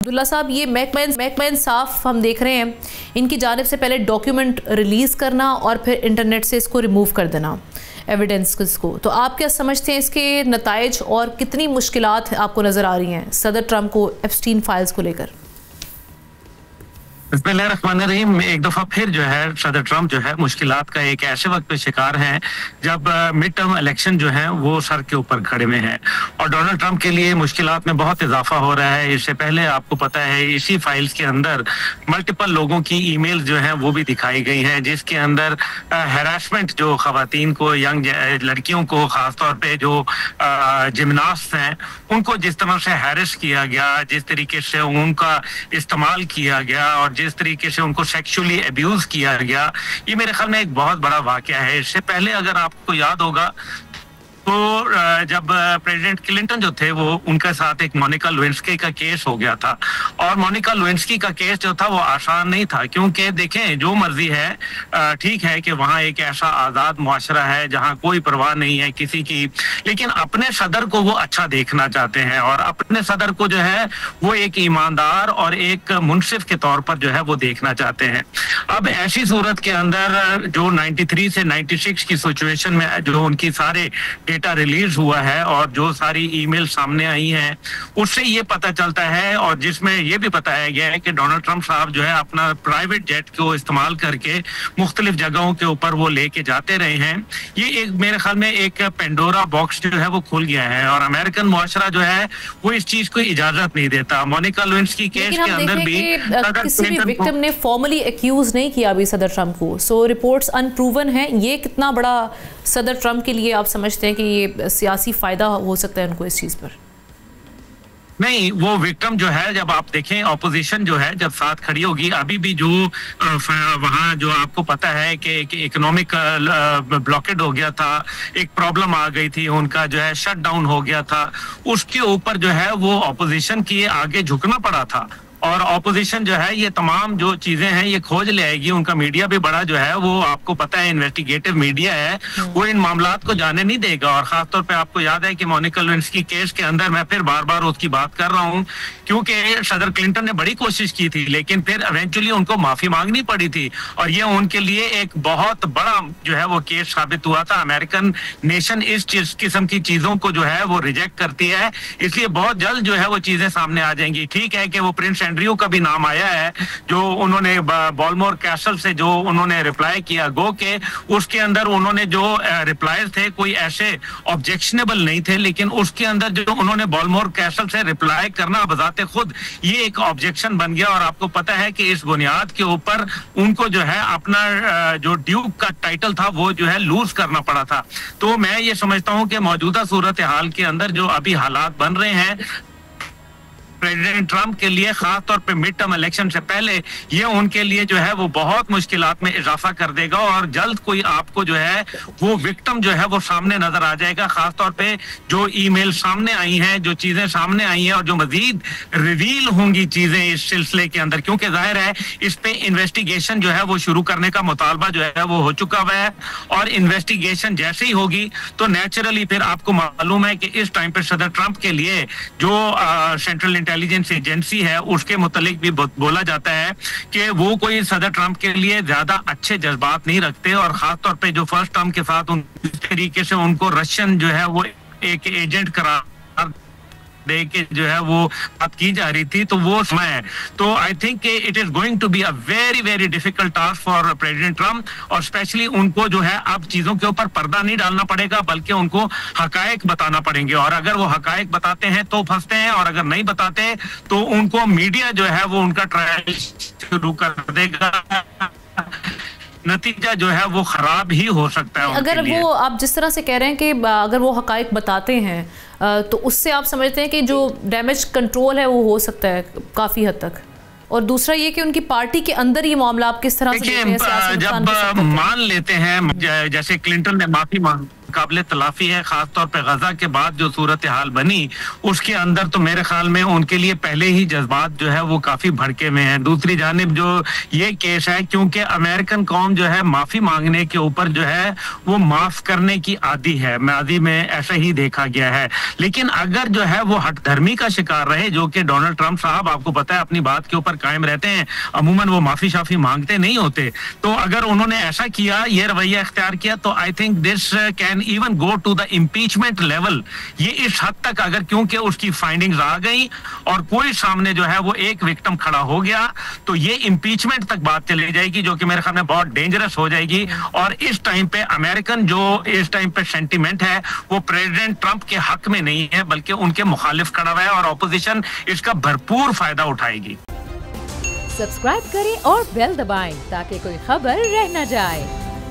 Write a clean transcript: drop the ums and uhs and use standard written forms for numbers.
अब्दुल्ला साहब, ये महकमा इंसाफ हम देख रहे हैं, इनकी जानिब से पहले डॉक्यूमेंट रिलीज़ करना और फिर इंटरनेट से इसको रिमूव कर देना एविडेंस को, तो आप क्या समझते हैं इसके नताइज और कितनी मुश्किलात आपको नज़र आ रही हैं सदर ट्रंप को एप्स्टीन फाइल्स को लेकर? बिस्मिल्लाहिर्रहमानिर्रहीम। एक दफा फिर जो है सदर ट्रंप जो है मुश्किलात का एक ऐसे वक्त पे शिकार हैं जब मिड टर्म इलेक्शन जो है वो सर के ऊपर खड़े में है और डोनाल्ड ट्रंप के लिए मुश्किलात में बहुत इजाफा हो रहा है। इससे पहले आपको पता है इसी फाइल्स के अंदर मल्टीपल लोगों की ईमेल जो है वो भी दिखाई गई है, जिसके अंदर हैरासमेंट जो खवातीन को, यंग लड़कियों को, खासतौर पे जो जिमनास्ट हैं उनको जिस तरह से हैरेस किया गया, जिस तरीके से उनका इस्तेमाल किया गया और जिस तरीके से उनको सेक्सुअली अब्यूज किया गया, ये मेरे ख्याल में एक बहुत बड़ा वाकया है। इससे पहले अगर आपको याद होगा तो जब प्रेसिडेंट क्लिंटन जो थे वो उनके साथ एक मोनिका लेविंस्की का केस हो गया था और मोनिका लेविंस्की का केस जो था वो आसान नहीं था, क्योंकि देखें जो मर्जी है, ठीक है कि वहाँ एक ऐसा आज़ाद मुआशरा है जहाँ कोई परवाह नहीं है किसी की, लेकिन अपने सदर को वो अच्छा देखना चाहते हैं और अपने सदर को जो है वो एक ईमानदार और एक मुनसिफ के तौर पर जो है वो देखना चाहते हैं। अब ऐसी सूरत के अंदर जो 93 से 96 की सिचुएशन में जो उनकी सारे डेटा रिलीज हुआ है और जो सारी ईमेल सामने आई हैं उससे ये पता चलता है और जिसमें ये भी बताया गया है कि डोनाल्ड ट्रंप साहब जो है अपना प्राइवेट जेट को इस्तेमाल करके मुख्तलिफ जगहों के ऊपर वो लेके जाते रहे हैं। ये एक मेरे ख्याल में एक पेंडोरा बॉक्स जो है वो खुल गया है और अमेरिकन मुआशरा जो है वो इस चीज को इजाजत नहीं देता। मोनिका लेविंस्की केस के अंदर भी किसी भी विक्टिम ने फॉर्मली एक्यूज नहीं किया अभी सदर ट्रंप को, सो रिपोर्ट्स अनप्रूवन है। ये कितना बड़ा सदर ट्रंप के लिए आप समझते हैं कि ये सियासी फायदा हो सकता है उनको इस चीज पर? नहीं, वो विक्टिम जो है, जब आप देखें ऑपोजिशन जो है जब साथ खड़ी होगी, अभी भी जो वहाँ जो आपको पता है कि इकोनॉमिक ब्लॉकेड हो गया था, एक प्रॉब्लम आ गई थी, उनका जो है शट डाउन हो गया था, उसके ऊपर जो है वो ऑपोजिशन की आगे झुकना पड़ा था और ऑपोजिशन जो है ये तमाम जो चीजें हैं ये खोज ले आएगी। उनका मीडिया भी बड़ा जो है वो आपको पता है इन्वेस्टिगेटिव मीडिया है, वो इन मामलात को जाने नहीं देगा। और खासतौर पे आपको याद है कि मोनिका लेविंस्की केस के अंदर मैं फिर बार बार उसकी बात कर रहा हूँ क्योंकि सदर क्लिंटन ने बड़ी कोशिश की थी लेकिन फिर इवेंचुअली उनको माफी मांगनी पड़ी थी और ये उनके लिए एक बहुत बड़ा जो है वो केस साबित हुआ था। अमेरिकन नेशन इस किस्म की चीजों को जो है वो रिजेक्ट करती है, इसलिए बहुत जल्द जो है वो चीजें सामने आ जाएंगी। ठीक है कि वो प्रिंस एंड्रयू का भी नाम आया है, जो उन्होंने बॉलमोर कैसल से जो उन्होंने रिप्लाई किया, गो के उसके अंदर उन्होंने जो रिप्लाई थे कोई ऐसे ऑब्जेक्शनेबल नहीं थे, लेकिन उसके अंदर जो उन्होंने बॉलमोर कैसल से रिप्लाई करना बजाते खुद ये एक ऑब्जेक्शन बन गया और आपको पता है कि इस बुनियाद के ऊपर उनको जो है अपना जो ड्यूक का टाइटल था वो जो है लूज करना पड़ा था। तो मैं ये समझता हूं कि मौजूदा सूरत हाल के अंदर जो अभी हालात बन रहे हैं प्रेसिडेंट ट्रंप के लिए, खास तौर पे मिड टर्म इलेक्शन से पहले, ये उनके लिए जो है वो बहुत मुश्किलात में इजाफा कर देगा और जल्द कोई आपको जो है वो विक्टिम जो है वो सामने नजर आ जाएगा। खास तौर पे जो ईमेल सामने आई हैं, जो चीजें सामने आई हैं और जो मजीद रिवील होंगी चीजें इस सिलसिले के अंदर, क्योंकि जाहिर है इस पे इन्वेस्टिगेशन जो है वो शुरू करने का मुतालबा जो है वो हो चुका हुआ है और इन्वेस्टिगेशन जैसे ही होगी तो नेचुरली फिर आपको मालूम है कि इस टाइम पे सदर ट्रंप के लिए जो सेंट्रल इंटेलिजेंस एजेंसी है उसके मुतालिक भी बोला जाता है कि वो कोई सदर ट्रंप के लिए ज्यादा अच्छे जज्बात नहीं रखते और खास तौर पे जो फर्स्ट टर्म के साथ इस तरीके से उनको रशियन जो है वो एक एजेंट करार दे के जो है वो बात की जा रही थी, तो वो समय है। तो I think it is going to be a very very difficult task for President Trump और स्पेशली उनको जो है अब चीजों के ऊपर पर्दा नहीं डालना पड़ेगा बल्कि उनको हकायक बताना पड़ेंगे और अगर वो हकायक बताते हैं तो फंसते हैं और अगर नहीं बताते तो उनको मीडिया जो है वो उनका ट्रायल शुरू कर देगा, नतीजा जो है वो खराब ही हो सकता है। अगर वो आप जिस तरह से कह रहे हैं कि अगर वो हकायक बताते हैं तो उससे आप समझते हैं कि जो डैमेज कंट्रोल है वो हो सकता है काफी हद तक, और दूसरा ये कि उनकी पार्टी के अंदर ये मामला आप किस तरह से जब मान लेते हैं जैसे क्लिंटन ने माफी मांग काबिल तलाफी है, खासतौर पर गजा के बाद जो सूरत हाल बनी उसके अंदर तो मेरे ख्याल में उनके लिए पहले ही जज्बात जो है वो काफी भड़के में है। दूसरी जानिब जो ये केस है, क्योंकि अमेरिकन कौम जो है माफी मांगने के ऊपर जो है वो माफ करने की आदी है, माजी में ऐसा ही देखा गया है। लेकिन अगर जो है वो हठधर्मी का शिकार रहे, जो कि डोनाल्ड ट्रंप साहब आपको पता है अपनी बात के ऊपर कायम रहते हैं, अमूमन वो माफी शाफी मांगते नहीं होते, तो अगर उन्होंने ऐसा किया, ये रवैया इख्तियार किया, तो I think this can even go to the impeachment level. ये इस हद तक अगर, क्योंकि उसकी फाइंडिंग्स आ गई और कोई सामने जो है वो एक विक्टिम खड़ा हो गया, तो ये इम्पीचमेंट तक बात चली जाएगी, जो कि मेरे ख्याल में बहुत डेंजरस हो जाएगी। और इस टाइम पे अमेरिकन जो इस टाइम पे सेंटिमेंट है वो प्रेसिडेंट ट्रंप के हक में नहीं है, बल्कि उनके मुखालिफ खड़ा हुआ है और ऑपोजिशन इसका भरपूर फायदा उठाएगी। सब्सक्राइब करें और बेल दबाएं ताकि कोई खबर रह न जाए।